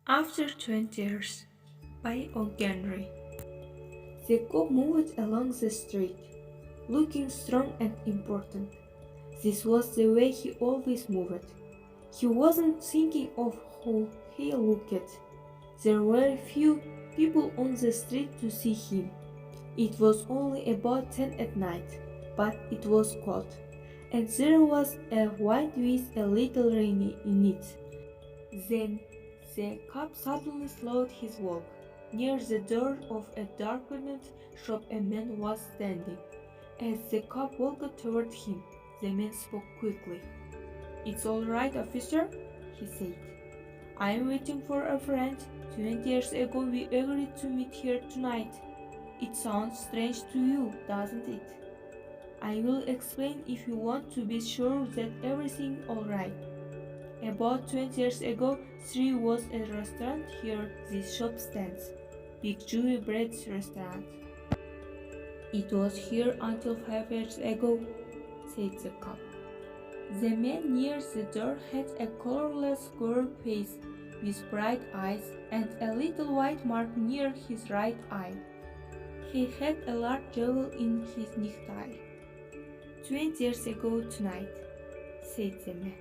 After 20 years by O.Henry. The cop moved along the street, looking strong and important. This was the way he always moved. He wasn't thinking of how he looked. There were few people on the street to see him. It was only about 10 at night, but it was cold, and there was a white with a little rain in it. Then the cop suddenly slowed his walk. Near the door of a darkened shop a man was standing. As the cop walked toward him, the man spoke quickly. "It's all right, officer," he said. "I'm waiting for a friend. 20 years ago we agreed to meet here tonight. It sounds strange to you, doesn't it? I will explain if you want to be sure that everything's alright. About 20 years ago, there was a restaurant here this shop stands. Big Jewy bread restaurant. It was here until 5 years ago," said the cop. The man near the door had a colorless square face with bright eyes and a little white mark near his right eye. He had a large jewel in his necktie. "20 years ago tonight," said the man.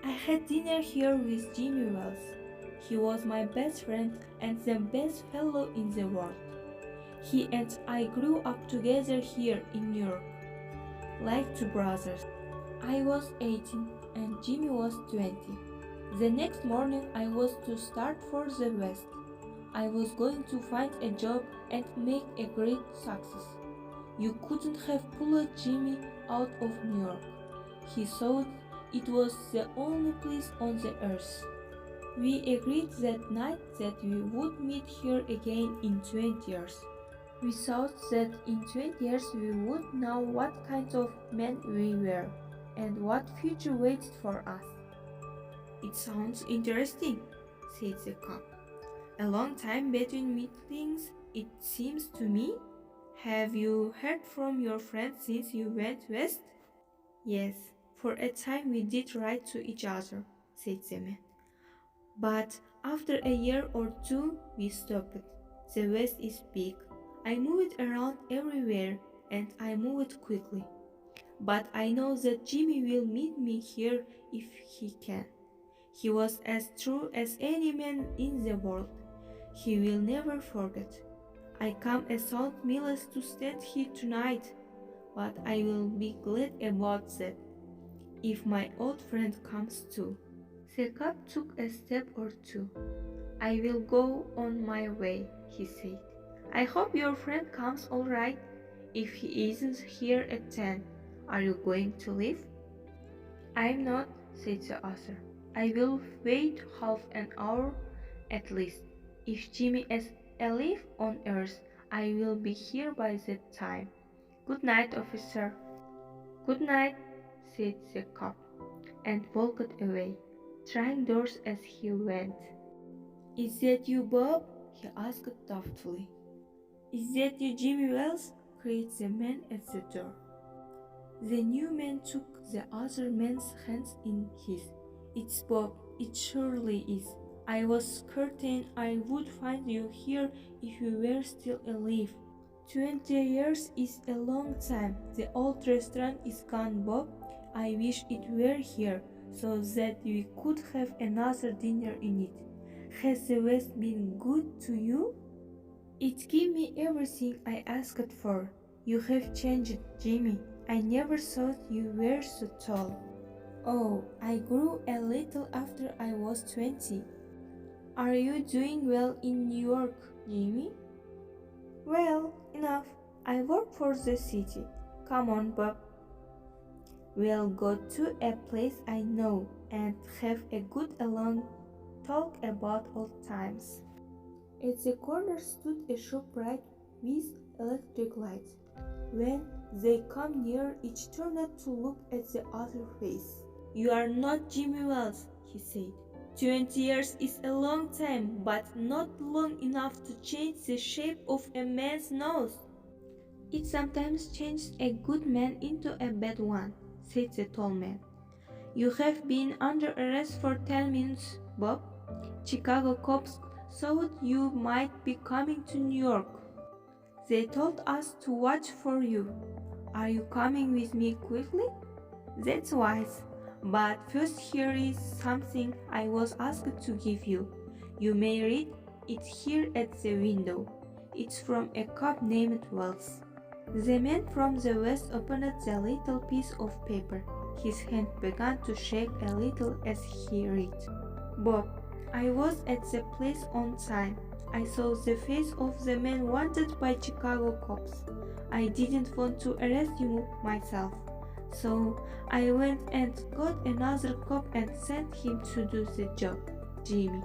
"I had dinner here with Jimmy Wells. He was my best friend and the best fellow in the world. He and I grew up together here in New York, like two brothers. I was 18 and Jimmy was 20. The next morning I was to start for the West. I was going to find a job and make a great success. You couldn't have pulled Jimmy out of New York. He thought it was the only place on the earth. We agreed that night that we would meet here again in 20 years. We thought that in 20 years we would know what kind of men we were and what future waited for us." "It sounds interesting," said the cop. "A long time between meetings, it seems to me. Have you heard from your friends since you went west?" "Yes, for a time we did write to each other," said the man. "But after a year or two, we stopped. The West is big. I moved around everywhere, and I moved quickly. But I know that Jimmy will meet me here if he can. He was as true as any man in the world. He will never forget. I come a thousand miles to stand here tonight, but I will be glad about that, if my old friend comes too." The cop took a step or two. "I will go on my way," he said. "I hope your friend comes all right. If he isn't here at 10, are you going to leave?" "I'm not," said the other. "I will wait half an hour at least. If Jimmy is alive on Earth, I will be here by that time. Good night, officer." "Good night," said the cop, and walked away, trying doors as he went. "Is that you, Bob?" he asked doubtfully. "Is that you, Jimmy Wells?" cried the man at the door. The new man took the other man's hands in his. "It's Bob, it surely is. I was certain I would find you here if you were still alive. 20 years is a long time. The old restaurant is gone, Bob. I wish it were here, so that we could have another dinner in it. Has the West been good to you?" "It gave me everything I asked for. You have changed, Jimmy. I never thought you were so tall." "Oh, I grew a little after I was 20. Are you doing well in New York, Jimmy?" "Well, enough. I work for the city. Come on, Bob. We'll go to a place I know and have a good long talk about old times." At the corner stood a shop bright with electric lights. When they come near, each turned to look at the other face. "You are not Jimmy Wells," he said. 20 years is a long time, but not long enough to change the shape of a man's nose." "It sometimes changes a good man into a bad one," said the tall man. "You have been under arrest for 10 minutes, Bob. Chicago cops thought you might be coming to New York. They told us to watch for you. Are you coming with me quickly? That's wise. But first, here is something I was asked to give you. You may read it here at the window. It's from a cop named Wells. The man from the west opened the little piece of paper. His hand began to shake a little as he read. Bob, I was at the place on time. I saw the face of the man wanted by Chicago cops. I didn't want to arrest you myself. So I went and got another cop and sent him to do the job, Jimmy.